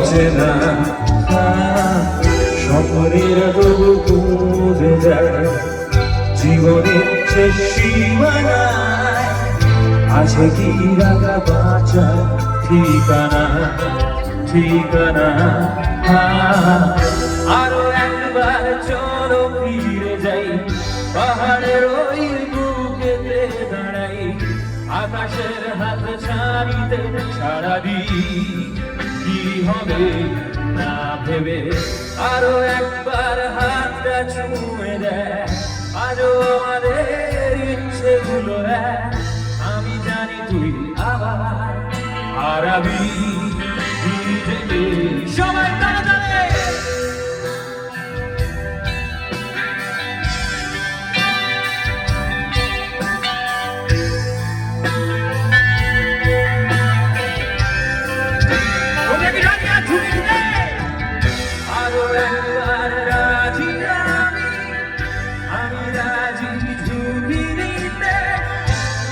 অচেনা স্বপ্নের তবু বুঝে যায় জীবনের শেষ সীমানায় আছে কি রাখা বাঁচা ঠিকানা ঠিকানা। আরো একবার চলো ফিরে যাই পাহাড়ের ওই বুকেতে দাঁড়াই আকাশের হাত ছাড়িতে ছাড়া দিই কি হবে না ভেবে আরো একবার হাতটা ছুঁয়ে দেয় আজও আমাদের ইচ্ছেগুলো আমি জানি তুই আবার হারাবি সবাই তাড়াতাড়ি আরো একবার রাজি আমি রাজি ঝুঁকি দিতে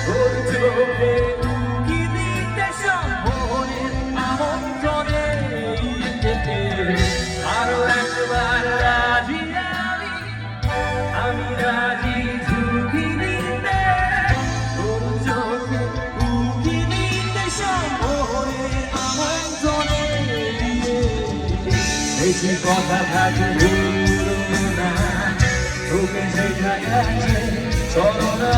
তোর চোখে উকি দিতে সম্মনের আমন্ত্রণে আরো একবার রাজি আমি রাজি ঝুঁকি দিতে তোর চোখে উকি দিতে সম্মনের আমন্ত্রণে বেশি কথা থাকে না তোকে শেখা গেছে চলো না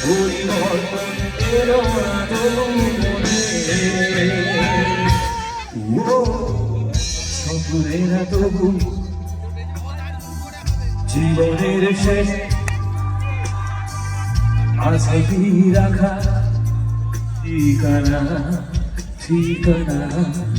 পরিবর্তন এলো না তো মনে স্বপ্নেরা তবু জীবনের শেষ আছে কি রাখা ঠিকানা ঠিকানা।